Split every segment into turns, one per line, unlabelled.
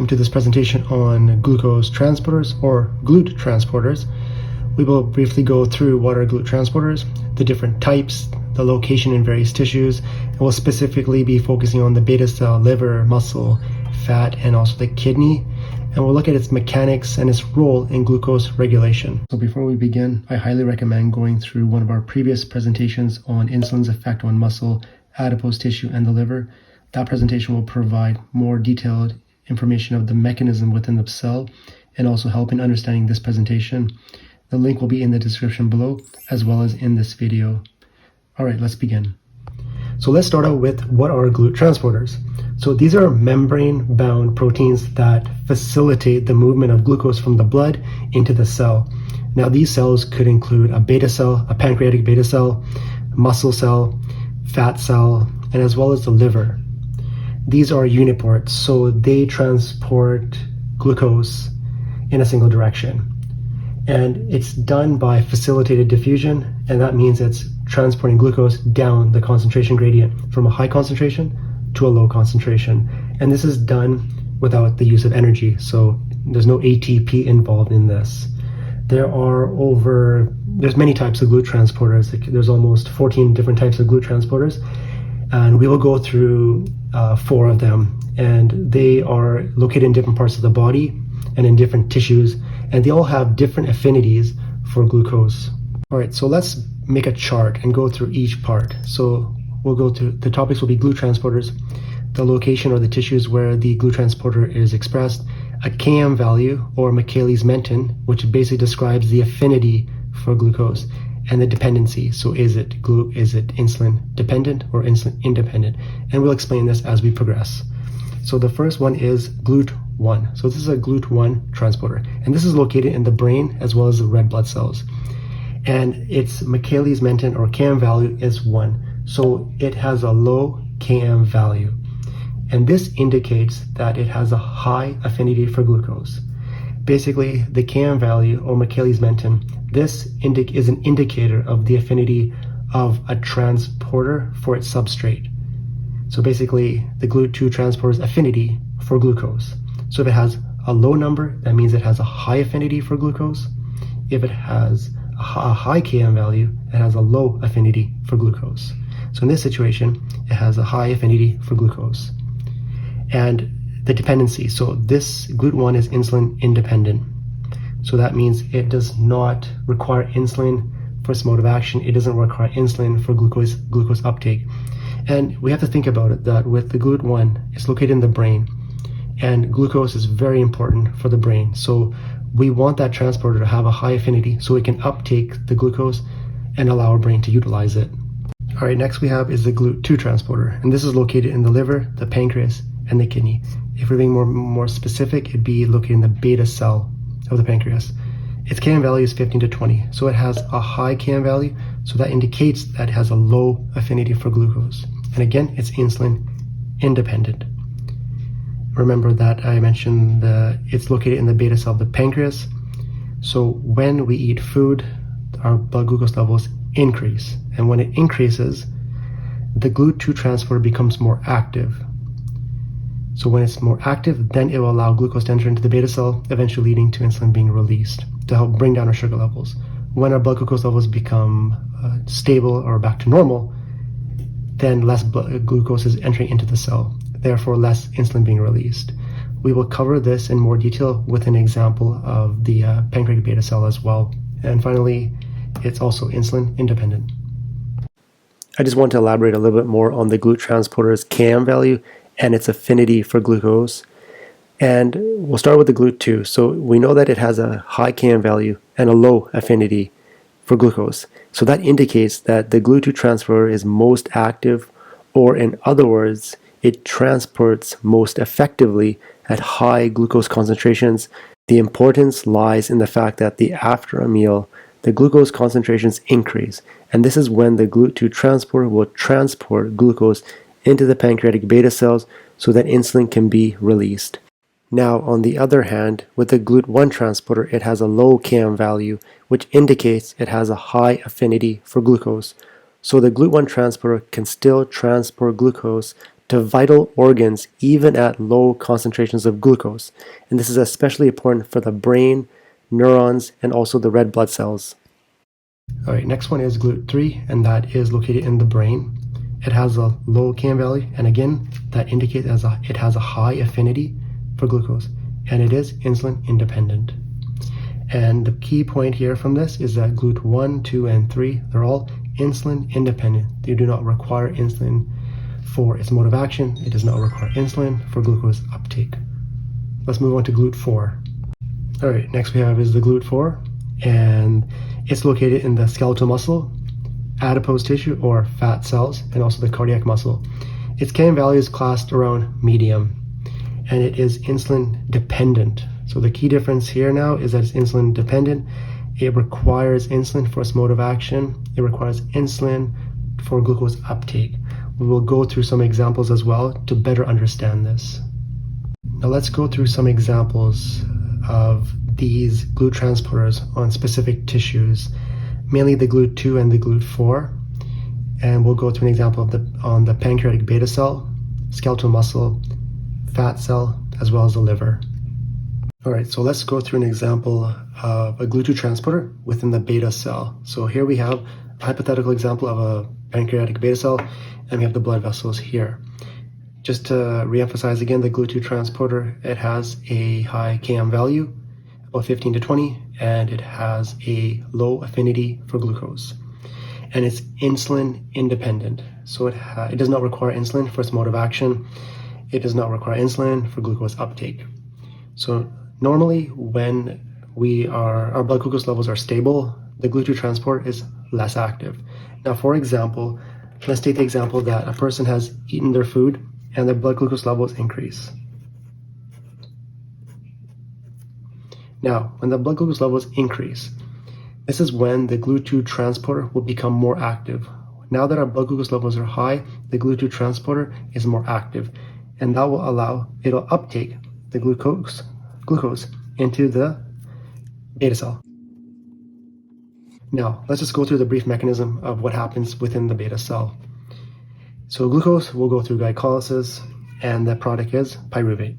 welcome to this presentation on glucose transporters or GLUT transporters. We will briefly go through what are GLUT transporters, the different types, the location in various tissues, and we'll specifically be focusing on the beta cell, liver, muscle, fat, and also the kidney. And we'll look at its mechanics and its role in glucose regulation. So before we begin, I highly recommend going through one of our previous presentations on insulin's effect on muscle, adipose tissue, and the liver. That presentation will provide more detailed information of the mechanism within the cell and also help in understanding this presentation. The link will be in the description below as well as in this video. All right, let's begin. So let's start out with what are GLUT transporters. So these are membrane-bound proteins that facilitate the movement of glucose from the blood into the cell. Now these cells could include a beta cell, a pancreatic beta cell, muscle cell, fat cell, and as well as the liver. These are uniports, so they transport glucose in a single direction. And it's done by facilitated diffusion, and that means it's transporting glucose down the concentration gradient from a high concentration to a low concentration. And this is done without the use of energy, so there's no ATP involved in this. There's many types of GLUT transporters. There's almost 14 different types of GLUT transporters, and we will go through 4 of them, and they are located in different parts of the body and in different tissues, and they all have different affinities for glucose. All right, so let's make a chart and go through each part. So we'll go to the topics will be GLUT transporters, the location or the tissues where the GLUT transporter is expressed, a Km value or Michaelis-Menten, which basically describes the affinity for glucose, and the dependency. So is it insulin dependent or insulin independent? And we'll explain this as we progress. So the first one is GLUT1. So this is a GLUT1 transporter, and this is located in the brain as well as the red blood cells. And its Michaelis-Menten or Km value is 1. So it has a low Km value. And this indicates that it has a high affinity for glucose. Basically, the Km value or Michaelis-Menten, this is an indicator of the affinity of a transporter for its substrate. So basically, the GLUT2 transporter's affinity for glucose. So if it has a low number, that means it has a high affinity for glucose. If it has a high Km value, it has a low affinity for glucose. So in this situation, it has a high affinity for glucose. And the dependency, so this GLUT1 is insulin independent. So that means it does not require insulin for its mode of action. It doesn't require insulin for glucose uptake. And we have to think about it that with the GLUT1, it's located in the brain, and glucose is very important for the brain. So we want that transporter to have a high affinity so it can uptake the glucose and allow our brain to utilize it. All right, next we have is the GLUT2 transporter, and this is located in the liver, the pancreas, and the kidney. If we're being more specific, it'd be located in the beta cell of the pancreas. Its Km value is 15 to 20, so it has a high Km value, so that indicates that it has a low affinity for glucose. And again, it's insulin independent. Remember that I mentioned it's located in the beta cell of the pancreas. So when we eat food, our blood glucose levels increase. And when it increases, the GLUT2 transporter becomes more active. So when it's more active, then it will allow glucose to enter into the beta cell, eventually leading to insulin being released to help bring down our sugar levels. When our blood glucose levels become stable or back to normal, then less glucose is entering into the cell, therefore less insulin being released. We will cover this in more detail with an example of the pancreatic beta cell as well. And finally, it's also insulin independent. I just want to elaborate a little bit more on the GLUT transporter's Km value and its affinity for glucose. And we'll start with the GLUT2. So we know that it has a high Km value and a low affinity for glucose. So that indicates that the GLUT2 transporter is most active, or in other words, it transports most effectively at high glucose concentrations. The importance lies in the fact that after a meal, the glucose concentrations increase. And this is when the GLUT2 transporter will transport glucose into the pancreatic beta cells so that insulin can be released. Now, on the other hand, with the GLUT1 transporter, it has a low Km value, which indicates it has a high affinity for glucose. So the GLUT1 transporter can still transport glucose to vital organs even at low concentrations of glucose. And this is especially important for the brain, neurons, and also the red blood cells. All right, next one is GLUT3, and that is located in the brain. It has a low Km value, and again, that indicates it has a high affinity for glucose, and it is insulin independent. And the key point here from this is that GLUT1, 2, and 3, they're all insulin independent. They do not require insulin for its mode of action. It does not require insulin for glucose uptake. Let's move on to GLUT4. All right, next we have is the GLUT4, and it's located in the skeletal muscle, adipose tissue or fat cells, and also the cardiac muscle. Its Km value is classed around medium, and it is insulin dependent. So the key difference here now is that it's insulin dependent. It requires insulin for its mode of action. It requires insulin for glucose uptake. We will go through some examples as well to better understand this. Now let's go through some examples of these GLUT transporters on specific tissues, mainly the GLUT2 and the GLUT4. And we'll go through an example of on the pancreatic beta cell, skeletal muscle, fat cell, as well as the liver. All right, so let's go through an example of a GLUT2 transporter within the beta cell. So here we have a hypothetical example of a pancreatic beta cell, and we have the blood vessels here. Just to reemphasize again, the GLUT2 transporter, it has a high Km value, about 15 to 20, and it has a low affinity for glucose. And it's insulin independent. So it does not require insulin for its mode of action. It does not require insulin for glucose uptake. So normally when our blood glucose levels are stable, the GLUT2 transport is less active. Now, for example, let's take the example that a person has eaten their food and their blood glucose levels increase. Now, when the blood glucose levels increase, this is when the GLUT2 transporter will become more active. Now that our blood glucose levels are high, the GLUT2 transporter is more active, and that will allow it'll uptake the glucose into the beta cell. Now, let's just go through the brief mechanism of what happens within the beta cell. So glucose will go through glycolysis, and the product is pyruvate.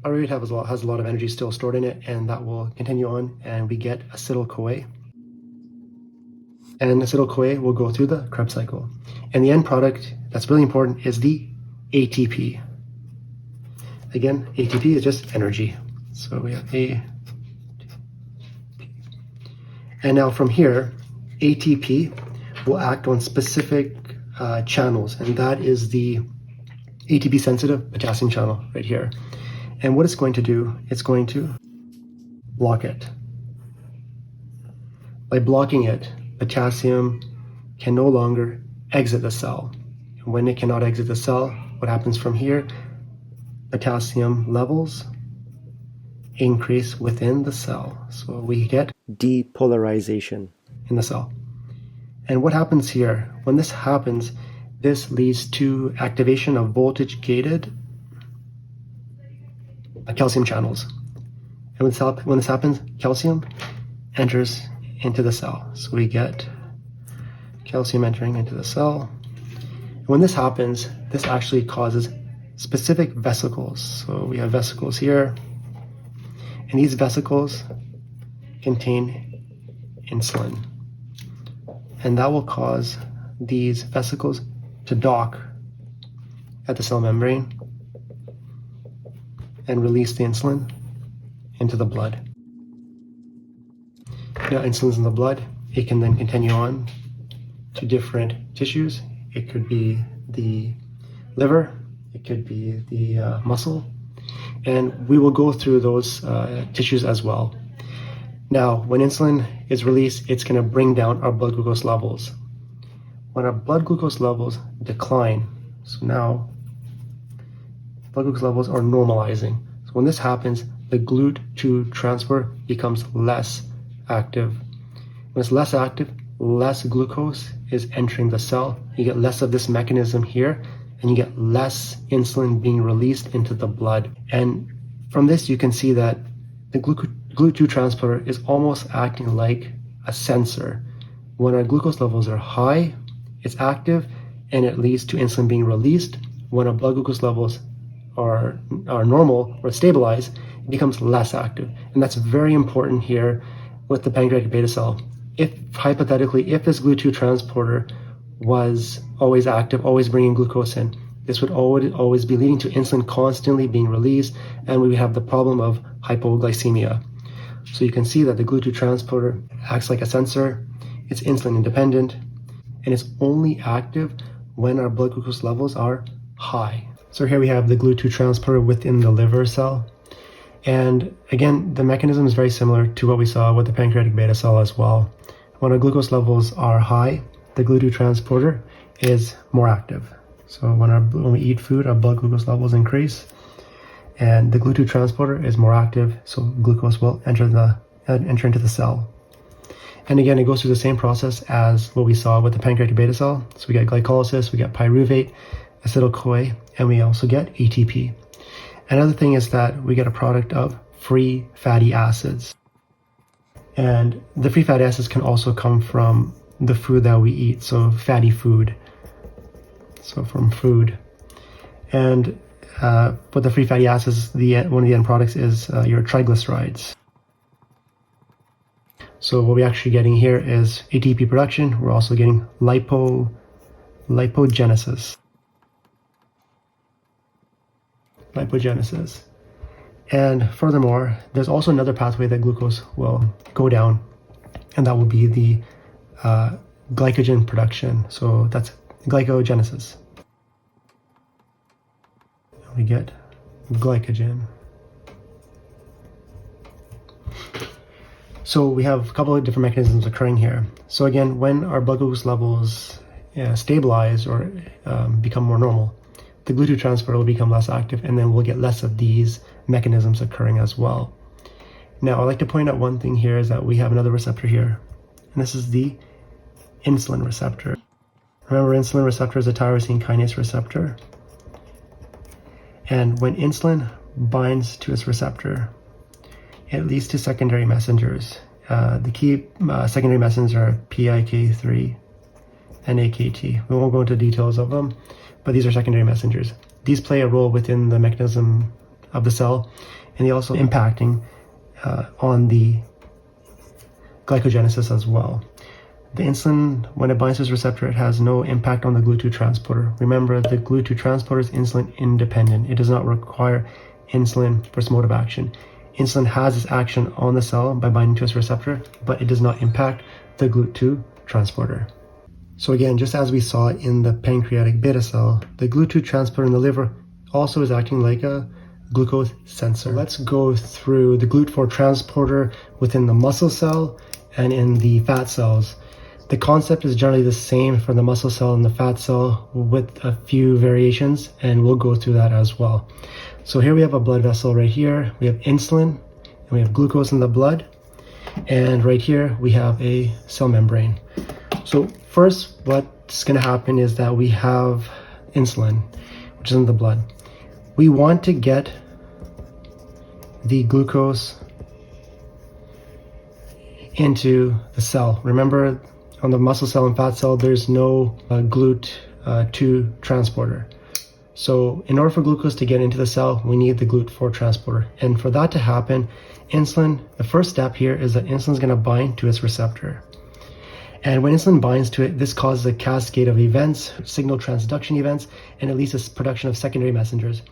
Pyruvate has a lot of energy still stored in it, and that will continue on, and we get acetyl-CoA. And acetyl-CoA will go through the Krebs cycle. And the end product that's really important is the ATP. Again, ATP is just energy. So we have ATP. And now from here, ATP will act on specific channels, and that is the ATP sensitive potassium channel right here. And what it's going to do, it's going to block it. By blocking it, potassium can no longer exit the cell. And when it cannot exit the cell, what happens from here? Potassium levels increase within the cell. So we get depolarization in the cell. And what happens here? When this happens, this leads to activation of voltage-gated calcium channels. And when this happens, calcium enters into the cell. So we get calcium entering into the cell. And when this happens, this actually causes specific vesicles. So we have vesicles here, and these vesicles contain insulin. And that will cause these vesicles to dock at the cell membrane and release the insulin into the blood. Now, insulin's in the blood. It can then continue on to different tissues. It could be the liver, it could be the muscle, and we will go through those tissues as well. Now, when insulin is released, it's going to bring down our blood glucose levels. When our blood glucose levels decline, so now blood glucose levels are normalizing. So when this happens, the GLUT2 transporter becomes less active. When it's less active, less glucose is entering the cell. You get less of this mechanism here, and you get less insulin being released into the blood. And from this, you can see that the GLUT2 transporter is almost acting like a sensor. When our glucose levels are high, it's active, and it leads to insulin being released. When our blood glucose levels are normal or stabilized, it becomes less active. And that's very important here with the pancreatic beta cell. If hypothetically, if this GLUT2 transporter was always active, always bringing glucose in, this would always be leading to insulin constantly being released, and we would have the problem of hypoglycemia. So you can see that the GLUT2 transporter acts like a sensor. It's insulin independent, and it's only active when our blood glucose levels are high. So here we have the GLUT2 transporter within the liver cell. And again, the mechanism is very similar to what we saw with the pancreatic beta cell as well. When our glucose levels are high, the GLUT2 transporter is more active. So when we eat food, our blood glucose levels increase, and the GLUT2 transporter is more active, so glucose will enter into the cell. And again, it goes through the same process as what we saw with the pancreatic beta cell. So we get glycolysis, we get pyruvate, acetyl-CoA, and we also get ATP. Another thing is that we get a product of free fatty acids. And the free fatty acids can also come from the food that we eat, so fatty food. So from food. And with the free fatty acids, one of the end products is your triglycerides. So what we're actually getting here is ATP production. We're also getting lipogenesis. And furthermore, there's also another pathway that glucose will go down, and that will be the glycogen production. So that's glycogenesis. We get glycogen. So we have a couple of different mechanisms occurring here. So again, when our blood glucose levels stabilize or become more normal, the GLUT2 transporter will become less active, and then we'll get less of these mechanisms occurring as well. Now, I'd like to point out one thing here is that we have another receptor here, and this is the insulin receptor. Remember, insulin receptor is a tyrosine kinase receptor. And when insulin binds to its receptor, it leads to secondary messengers. The key secondary messengers are PIK3 and AKT. We won't go into details of them, but these are secondary messengers. These play a role within the mechanism of the cell, and they also impacting on the glycogenesis as well. The insulin, when it binds to its receptor, it has no impact on the GLUT2 transporter. Remember, the GLUT2 transporter is insulin independent. It does not require insulin for its mode of action. Insulin has its action on the cell by binding to its receptor, but it does not impact the GLUT2 transporter. So again, just as we saw in the pancreatic beta cell, the GLUT2 transporter in the liver also is acting like a glucose sensor. Let's go through the GLUT4 transporter within the muscle cell and in the fat cells. The concept is generally the same for the muscle cell and the fat cell with a few variations, and we'll go through that as well. So here we have a blood vessel right here. We have insulin, and we have glucose in the blood. And right here, we have a cell membrane. So first, what's going to happen is that we have insulin, which is in the blood. We want to get the glucose into the cell. Remember, on the muscle cell and fat cell, there's no GLUT2 transporter. So in order for glucose to get into the cell, we need the GLUT4 transporter. And for that to happen, insulin, the first step here is that insulin is going to bind to its receptor. And when insulin binds to it, this causes a cascade of events, signal transduction events, and it leads to production of secondary messengers.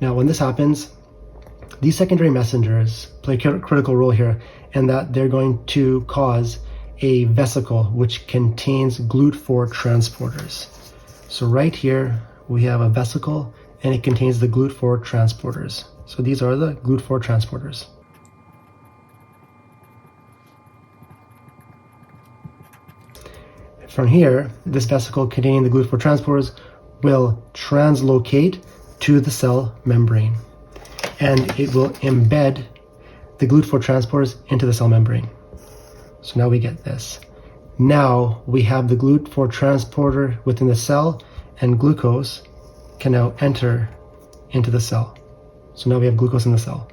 Now, when this happens, these secondary messengers play a critical role here in that they're going to cause a vesicle which contains GLUT4 transporters. So right here, we have a vesicle and it contains the GLUT4 transporters. So these are the GLUT4 transporters. From here, this vesicle containing the GLUT4 transporters will translocate to the cell membrane, and it will embed the GLUT4 transporters into the cell membrane. So now we get this. Now we have the GLUT4 transporter within the cell, and glucose can now enter into the cell. So now we have glucose in the cell.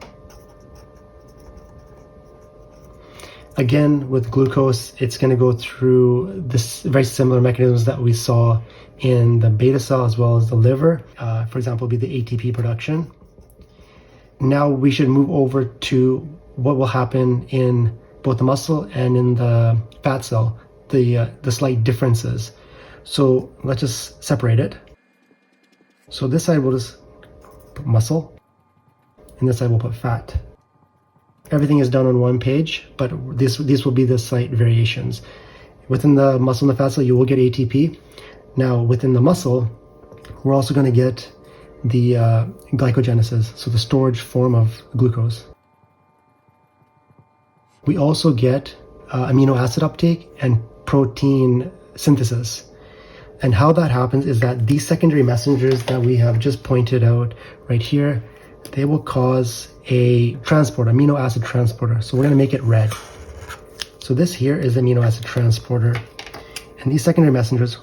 Again, with glucose, it's going to go through this very similar mechanisms that we saw in the beta cell as well as the liver. For example, be the ATP production. Now we should move over to what will happen in both the muscle and in the fat cell, the slight differences. So let's just separate it. So this side we'll just put muscle, and this side we'll put fat. Everything is done on one page, but these will be the slight variations. Within the muscle and the fat cell, you will get ATP. Now within the muscle, we're also going to get the glycogenesis, so the storage form of glucose. We also get amino acid uptake and protein synthesis. And how that happens is that these secondary messengers that we have just pointed out right here, they will cause a transporter, amino acid transporter. So we're going to make it red. So this here is amino acid transporter. And these secondary messengers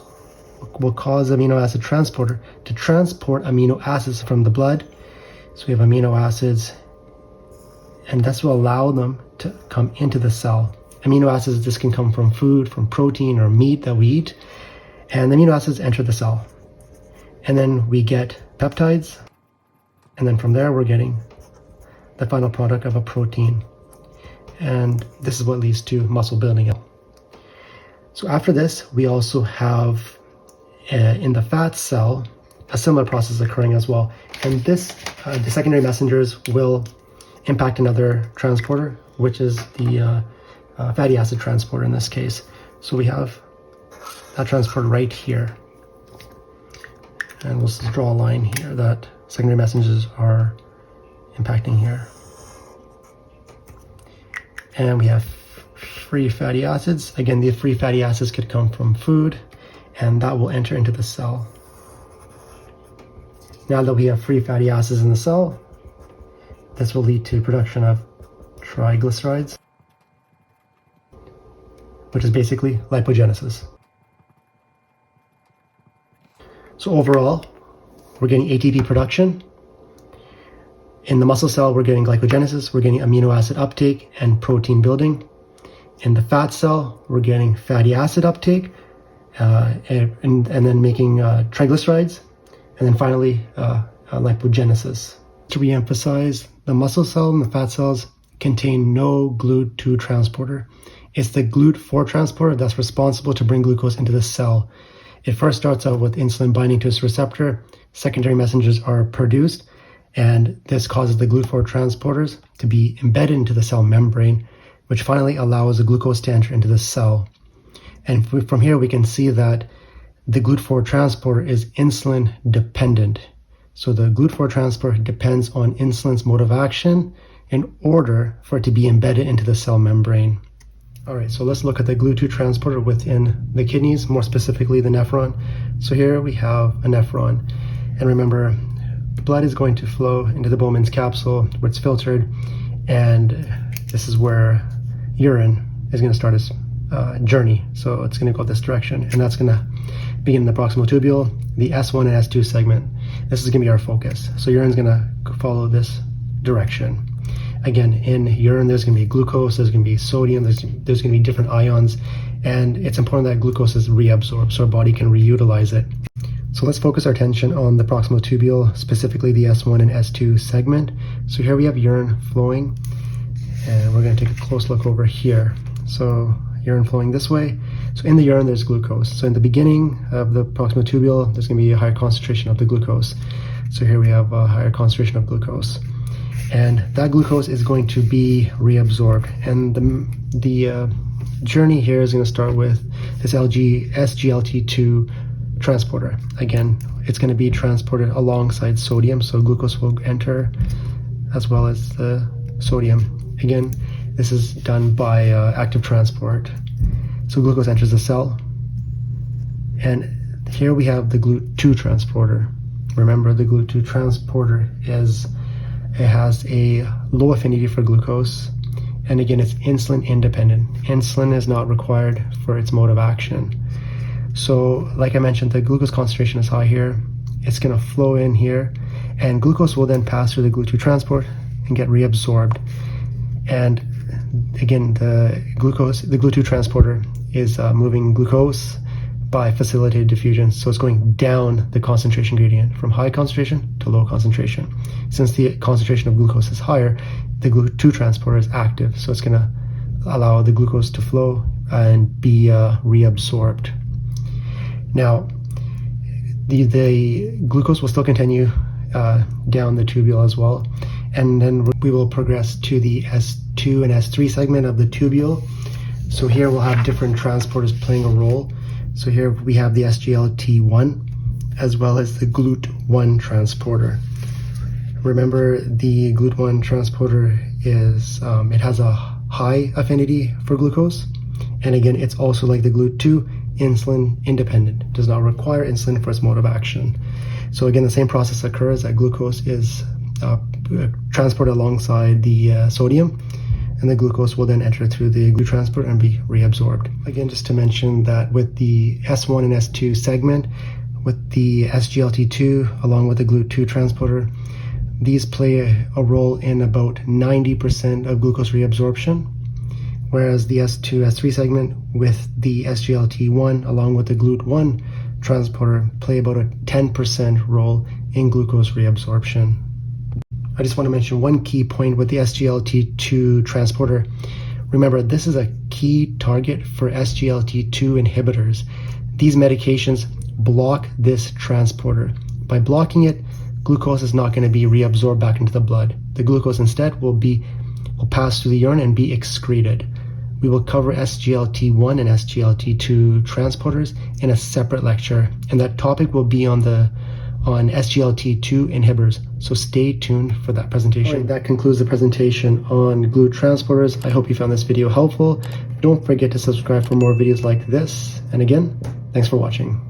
will cause amino acid transporter to transport amino acids from the blood. So we have amino acids, and this will allow them to come into the cell. Amino acids, this can come from food, from protein or meat that we eat, and the amino acids enter the cell. And then we get peptides, and then from there we're getting the final product of a protein. And this is what leads to muscle building. So after this, we also have in the fat cell a similar process occurring as well. And this, the secondary messengers will impact another transporter, which is the fatty acid transporter in this case. So we have that transporter right here. And we'll just draw a line here that secondary messengers are impacting here. And we have free fatty acids. Again, the free fatty acids could come from food, and that will enter into the cell. Now that we have free fatty acids in the cell, this will lead to production of triglycerides, which is basically lipogenesis. So overall, we're getting ATP production. In the muscle cell, we're getting glycogenesis, we're getting amino acid uptake and protein building. In the fat cell, we're getting fatty acid uptake and then making triglycerides. And then finally, lipogenesis. To re-emphasize, the muscle cell and the fat cells contain no GLUT2 transporter. It's the GLUT4 transporter that's responsible to bring glucose into the cell. It first starts out with insulin binding to its receptor. Secondary messengers are produced, and this causes the GLUT4 transporters to be embedded into the cell membrane, which finally allows the glucose to enter into the cell. And from here, we can see that the GLUT4 transporter is insulin dependent. So the GLUT4 transporter depends on insulin's mode of action in order for it to be embedded into the cell membrane. All right, so let's look at the GLUT2 transporter within the kidneys, more specifically the nephron. So here we have a nephron. And remember, blood is going to flow into the Bowman's capsule where it's filtered. And this is where urine is going to start its journey. So it's going to go this direction. And that's going to begin in the proximal tubule, the S1 and S2 segment. This is going to be our focus. So urine is going to follow this direction. Again, in urine, there's going to be glucose, there's going to be sodium, there's going to be different ions, and it's important that glucose is reabsorbed so our body can reutilize it. So let's focus our attention on the proximal tubule, specifically the S1 and S2 segment. So here we have urine flowing, and we're going to take a close look over here. So urine flowing this way. So in the urine, there's glucose. So in the beginning of the proximal tubule, there's going to be a higher concentration of the glucose. So here we have a higher concentration of glucose. And that glucose is going to be reabsorbed. And the journey here is going to start with this SGLT2 transporter. Again, it's going to be transported alongside sodium, so glucose will enter as well as the sodium. Again, this is done by active transport. So glucose enters the cell. And here we have the GLUT2 transporter. Remember, the GLUT2 transporter has a low affinity for glucose, and again, it's insulin independent. Insulin is not required for its mode of action. So like I mentioned, the glucose concentration is high here. It's going to flow in here, and glucose will then pass through the GLUT2 transport and get reabsorbed. And again, the GLUT2 transporter is moving glucose by facilitated diffusion. So it's going down the concentration gradient from high concentration to low concentration. Since the concentration of glucose is higher, the GLUT2 transporter is active. So it's going to allow the glucose to flow and be reabsorbed. Now, the glucose will still continue down the tubule as well. And then we will progress to the S2 and S3 segment of the tubule. So here we'll have different transporters playing a role. So here we have the SGLT1 as well as the GLUT1 transporter. Remember, the GLUT1 transporter is, it has a high affinity for glucose. And again, it's also like the GLUT2, insulin independent, does not require insulin for its mode of action. So again, the same process occurs that glucose is transported alongside the sodium, and the glucose will then enter through the GLUT transporter and be reabsorbed. Again, just to mention that with the S1 and S2 segment, with the SGLT2 along with the GLUT2 transporter, these play a role in about 90% of glucose reabsorption, whereas the S2, S3 segment with the SGLT1 along with the GLUT1 transporter play about a 10% role in glucose reabsorption. I just want to mention one key point with the SGLT2 transporter. Remember, this is a key target for SGLT2 inhibitors. These medications block this transporter. By blocking it, glucose is not going to be reabsorbed back into the blood. The glucose instead will pass through the urine and be excreted. We will cover SGLT1 and SGLT2 transporters in a separate lecture, and that topic will be on SGLT2 inhibitors. So stay tuned for that presentation. All right, that concludes the presentation on GLUT transporters. I hope you found this video helpful. Don't forget to subscribe for more videos like this. And again, thanks for watching.